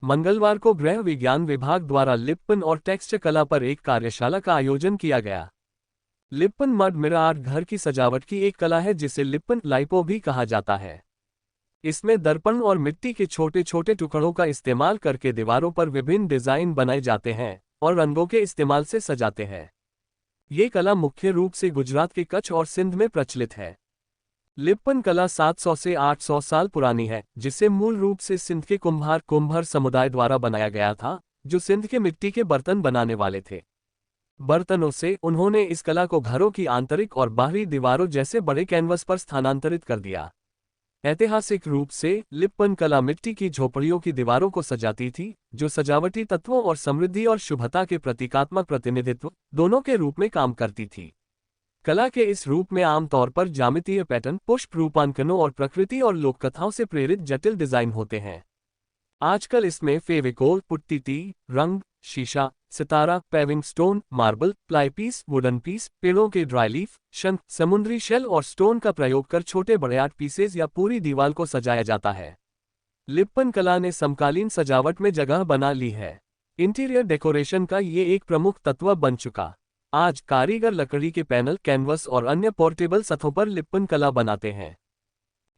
मंगलवार को गृह विज्ञान विभाग द्वारा लिप्पन और टेक्सचर कला पर एक कार्यशाला का आयोजन किया गया। लिप्पन मड मिरर आर्ट घर की सजावट की एक कला है जिसे लिप्पन लाइपो भी कहा जाता है। इसमें दर्पण और मिट्टी के छोटे छोटे टुकड़ों का इस्तेमाल करके दीवारों पर विभिन्न डिजाइन बनाए जाते हैं और रंगों के इस्तेमाल से सजाते हैं। ये कला मुख्य रूप से गुजरात के कच्छ और सिंध में प्रचलित है। लिप्पन कला 700 से 800 साल पुरानी है, जिसे मूल रूप से सिंध के कुम्भर समुदाय द्वारा बनाया गया था, जो सिंध के मिट्टी के बर्तन बनाने वाले थे। बर्तनों से उन्होंने इस कला को घरों की आंतरिक और बाहरी दीवारों जैसे बड़े कैनवस पर स्थानांतरित कर दिया। ऐतिहासिक रूप से लिप्पन कला मिट्टी की झोपड़ियों की दीवारों को सजाती थी, जो सजावटी तत्वों और समृद्धि और शुभता के प्रतीकात्मक प्रतिनिधित्व दोनों के रूप में काम करती थी। कला के इस रूप में आमतौर पर ज्यामितीय पैटर्न, पुष्प रूपांकनों और प्रकृति और लोककथाओं से प्रेरित जटिल डिजाइन होते हैं। आजकल इसमें फेविकोल, पुट्टी, रंग, शीशा, सितारा, paving stone, marble, ply piece, wooden piece, पेड़ों के ड्राई लीफ, शंख, समुद्री शेल और स्टोन का प्रयोग कर छोटे बड़े आर्ट पीसेज या पूरी दीवार को सजाया जाता है। लिप्पन कला ने समकालीन सजावट में जगह बना ली है। इंटीरियर डेकोरेशन का ये एक प्रमुख तत्व बन चुका। आज कारीगर लकड़ी के पैनल, कैनवस और अन्य पोर्टेबल सतहों पर लिप्पन कला बनाते हैं।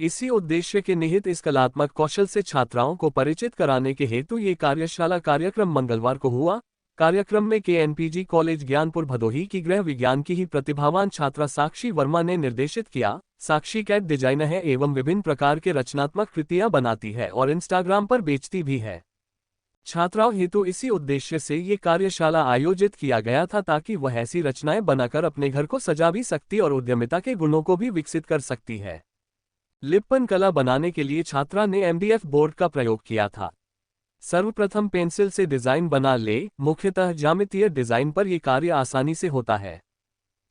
इसी उद्देश्य के निहित इस कलात्मक कौशल से छात्राओं को परिचित कराने के हेतु ये कार्यशाला कार्यक्रम मंगलवार को हुआ। कार्यक्रम में KNPG कॉलेज ज्ञानपुर भदोही की गृह विज्ञान की ही प्रतिभावान छात्रा साक्षी वर्मा ने निर्देशित किया। साक्षी कैट डिजाइनर है एवं विभिन्न प्रकार के रचनात्मक कृतियां बनाती है और इंस्टाग्राम पर बेचती भी है। छात्राओं हेतु इसी उद्देश्य से ये कार्यशाला आयोजित किया गया था ताकि वह ऐसी रचनाएं बनाकर अपने घर को सजा भी सकती और उद्यमिता के गुणों को भी विकसित कर सकती है। लिप्पन कला बनाने के लिए छात्रा ने MDF बोर्ड का प्रयोग किया था। सर्वप्रथम पेंसिल से डिजाइन बना ले, मुख्यतः ज्यामितीय डिजाइन पर यह कार्य आसानी से होता है।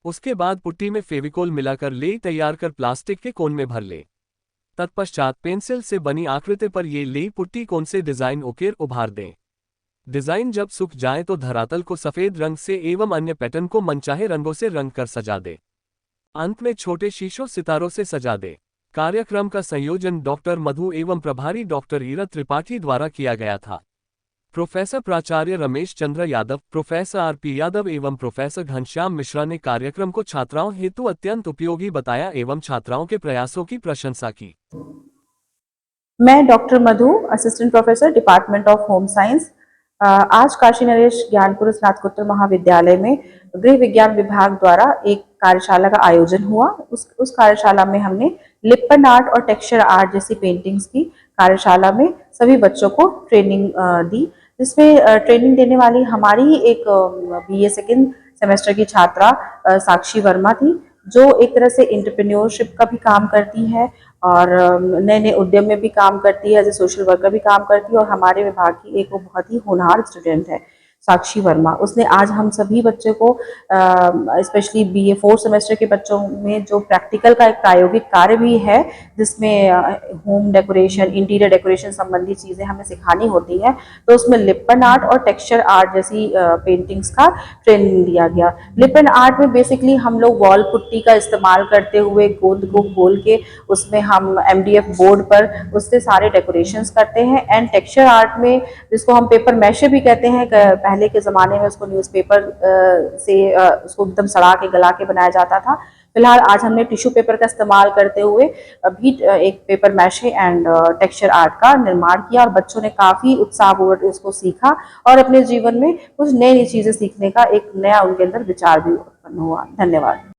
उसके बाद पुट्टी में फेविकोल मिलाकर ले तैयार कर प्लास्टिक के कोन में भर ले। तत्पश्चात पेंसिल से बनी आकृति पर ये ले पुट्टी कोन से डिजाइन उकेर उभार दें। डिजाइन जब सूख जाए तो धरातल को सफेद रंग से एवं अन्य पैटर्न को मनचाहे रंगों से रंग कर सजा दे। अंत में छोटे शीशों सितारों से सजा दे। कार्यक्रम का संयोजन डॉक्टर मधु एवं प्रभारी डॉक्टर ईरा त्रिपाठी द्वारा किया गया था। प्रोफेसर प्राचार्य रमेश चंद्र यादव, प्रोफेसर RP यादव एवं प्रोफेसर घनश्याम मिश्रा ने कार्यक्रम को छात्राओं हेतु अत्यंत उपयोगी बताया एवं छात्राओं के प्रयासों की प्रशंसा की। मैं doctor Madhu, assistant professor, department of home science, आज काशी नरेश ज्ञानपुर स्नातकोत्तर महाविद्यालय में गृह विज्ञान विभाग द्वारा एक कार्यशाला का आयोजन हुआ। उस कार्यशाला में हमने लिप्पन आर्ट और टेक्सचर आर्ट जैसी पेंटिंग्स की कार्यशाला में सभी बच्चों को ट्रेनिंग दी, जिसमें ट्रेनिंग देने वाली हमारी ही एक BA सेकेंड सेमेस्टर की छात्रा साक्षी वर्मा थी, जो एक तरह से एंटरप्रेन्योरशिप का भी काम करती है और नए नए उद्यम में भी काम करती है, एज ए सोशल वर्कर भी काम करती है और हमारे विभाग की एक वो बहुत ही होनहार स्टूडेंट है साक्षी वर्मा। उसने आज हम सभी बच्चों को स्पेशली BA 4 सेमेस्टर के बच्चों में जो प्रैक्टिकल का एक प्रायोगिक कार्य भी है, जिसमें होम डेकोरेशन, इंटीरियर डेकोरेशन संबंधी चीज़ें हमें सिखानी होती है, तो उसमें लिप्पन आर्ट और टेक्सचर आर्ट जैसी पेंटिंग्स का ट्रेनिंग दिया गया। लिप्पन आर्ट में बेसिकली हम लोग वॉल पुट्टी का इस्तेमाल करते हुए गोंद को खोल के उसमें हम MDF बोर्ड पर उससे सारे डेकोरेशंस करते हैं। एंड टेक्सचर आर्ट में, जिसको हम पेपर मैशे भी कहते हैं, पहले के ज़माने में उसको न्यूज़पेपर से उसको एकदम सड़ा के गला के बनाया जाता था। फिलहाल आज हमने टिश्यू पेपर का इस्तेमाल करते हुए भी एक paper mache and texture art का निर्माण किया और बच्चों ने काफ़ी उत्साहपूर्वक इसको सीखा और अपने जीवन में कुछ नई नई चीज़ें सीखने का एक नया उनके अंदर विचार भी उत्पन्न हुआ। धन्यवाद।